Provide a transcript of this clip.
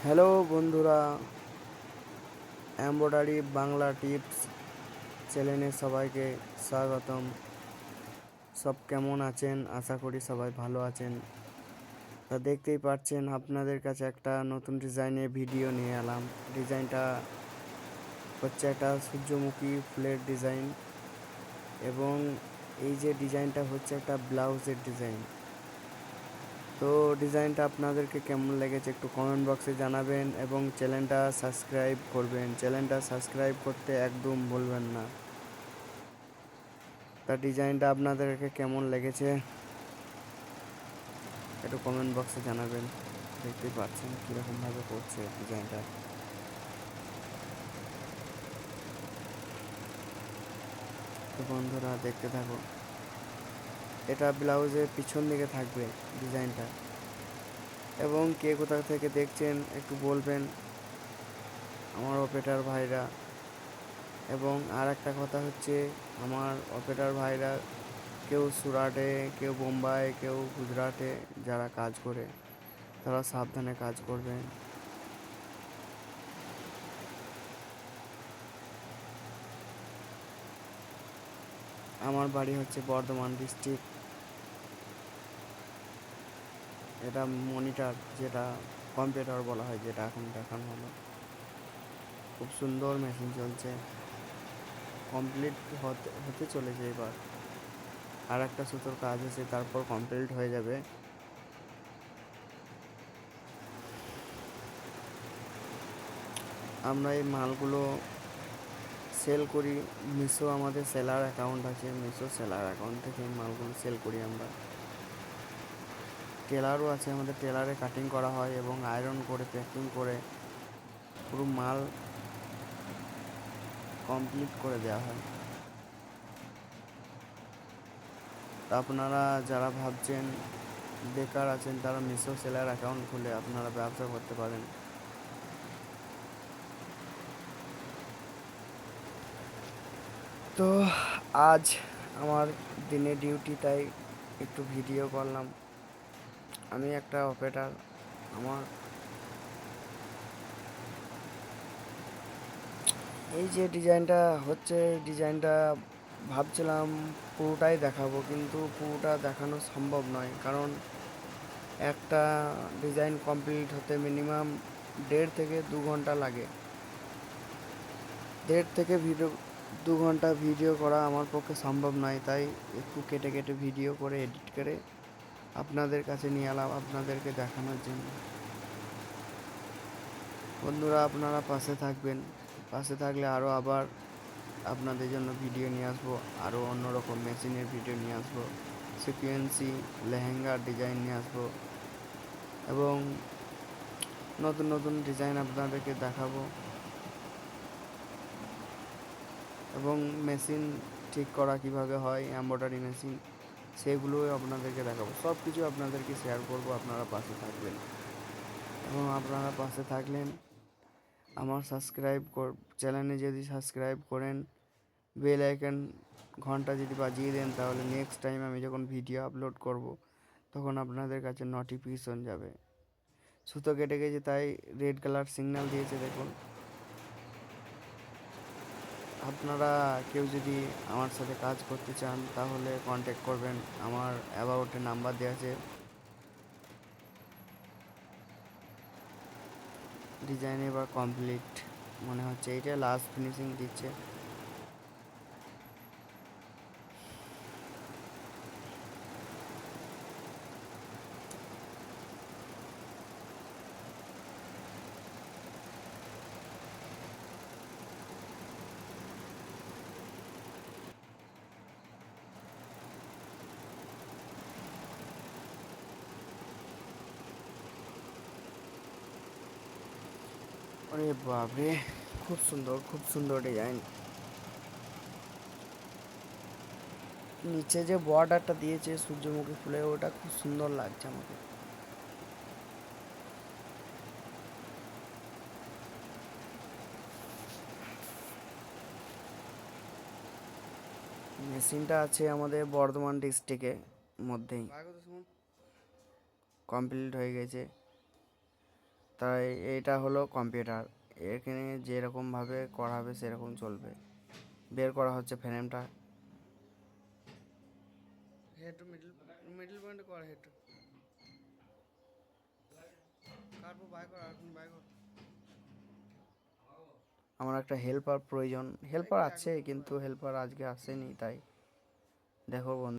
Hello বন্ধুরা, embroidery Bangla tips চ্যানেলে সবাইকে স্বাগতম। সব কেমন আছেন? আশা করি সবাই ভালো আছেন। তা দেখতেই পাচ্ছেন আপনাদের কাছে একটা নতুন ডিজাইনের ভিডিও নিয়ে এলাম। ডিজাইনটা হচ্ছে একটা সূর্যমুখী ফুলের ডিজাইন, এবং এই যে ডিজাইনটা হচ্ছে একটা ব্লাউজের ডিজাইন। তো ডিজাইনটা আপনাদেরকে কেমন লেগেছে একটু কমেন্ট বক্সে জানাবেন, এবং চ্যানেলটা সাবস্ক্রাইব করবেন। চ্যানেলটা সাবস্ক্রাইব করতে একদম ভুলবেন না। তা ডিজাইনটা আপনাদেরকে কেমন লেগেছে একটু কমেন্ট বক্সে জানাবেন। দেখতেই পাচ্ছেন কীরকমভাবে করছে ডিজাইনটা। তো বন্ধুরা দেখতে থাকো। এটা ব্লাউজের পিছন দিকে থাকবে ডিজাইনটা, এবং কে কোথা থেকে দেখছেন একটু বলবেন আমার অপারেটর ভাইরা। এবং আর একটা কথা হচ্ছে, আমার অপারেটর ভাইরা কেউ সুরাটে, কেউ বোম্বাই, কেউ গুজরাটে যারা কাজ করে তারা সাবধানে কাজ করবেন। আমার বাড়ি হচ্ছে বর্ধমান ডিস্ট্রিক্ট। এটা মনিটর, যেটা কম্পিউটার বলা হয়, যেটা এখন দেখানো হলো। খুব সুন্দর মেশিন চলছে, কমপ্লিট হতে হতে চলেছে এবার। আর একটা সুতোর কাজ আছে, তারপর কমপ্লিট হয়ে যাবে। আমরা এই মালগুলো সেল করি। মিশো আমাদের সেলার অ্যাকাউন্ট আছে, মিশো সেলার অ্যাকাউন্ট থেকে এই মালগুলো সেল করি আমরা। টেলারও আছে আমাদের, টেলারে কাটিং করা হয় এবং আয়রন করে প্যাকিং করে পুরো মাল কমপ্লিট করে দেওয়া হয়। তা আপনারা যারা ভাবছেন বেকার আছেন, তারা মিশো সেলার অ্যাকাউন্ট খুলে আপনারা ব্যবসা করতে পারেন। তো আজ আমার দিনে ডিউটি, তাই একটু ভিডিও করলাম। আমি একটা অপারেটর। আমার এই যে ডিজাইনটা হচ্ছে, এই ডিজাইনটা ভাবছিলাম পুরোটাই দেখাবো, কিন্তু পুরোটা দেখানো সম্ভব নয়, কারণ একটা ডিজাইন কমপ্লিট হতে মিনিমাম 1.5 থেকে 2 ঘন্টা লাগে। 1.5 থেকে 2 ঘন্টা ভিডিও করা আমার পক্ষে সম্ভব নয়, তাই একটু কেটে কেটে ভিডিও করে এডিট করে আপনাদের কাছে নিয়ে এলাম আপনাদেরকে দেখানোর জন্য। বন্ধুরা আপনারা পাশে থাকবেন, পাশে থাকলে আরও আবার আপনাদের জন্য ভিডিও নিয়ে আসবো, আরও অন্যরকম মেশিনের ভিডিও নিয়ে আসবো, সিকোয়েন্সি লেহেঙ্গার ডিজাইন নিয়ে আসবো, এবং নতুন নতুন ডিজাইন আপনাদেরকে দেখাবো, এবং মেশিন ঠিক করা কিভাবে হয়, এমব্রয়ডারি মেশিন, সেগুলোও আপনাদেরকে দেখাবো। সব কিছু আপনাদেরকে শেয়ার করব, আপনারা পাশে থাকবেন। এবং আপনারা পাশে থাকলেন আমার চ্যানেলে যদি সাবস্ক্রাইব করেন, বেল আইকন ঘন্টা যদি বাজিয়ে দেন, তাহলে নেক্সট টাইম আমি যখন ভিডিও আপলোড করব তখন আপনাদের কাছে নোটিফিকেশন যাবে। সুতো কেটে গেছে তাই রেড কালার সিগন্যাল দিয়েছে, দেখুন। আপনারা কেউ যদি আমার সাথে কাজ করতে চান তাহলে কন্ট্যাক্ট করবেন, আমার অ্যাবাউটে নাম্বার দেওয়া আছে। ডিজাইন এবার কমপ্লিট মনে হচ্ছে, এইটা লাস্ট ফিনিশিং দিচ্ছে। আরে বাপরে, খুব সুন্দর, খুব সুন্দর ডিজাইন। নিচে যে বর্ডারটা দিয়েছে সূর্যমুখী ফুলে, ওটা খুব সুন্দর লাগছে আমাকে। মেশিনটা আছে আমাদের বর্ধমান ডিস্ট্রিক্টে মধ্যেই, কমপ্লিট হয়ে গেছে। তাই এটা হলো কম্পিউটার, এখানে যেরকমভাবে করা হবে সেরকম চলবে। বের করা হচ্ছে ফ্রেমটা, হেড মিডল মিডল পয়েন্ট কর, হেড কাটবো, বাই কর, এখন বাই কর। আমার একটা হেল্পার প্রয়োজন, হেল্পার আছে কিন্তু হেল্পার আজকে আসেনি, তাই দেখো বন্ধু।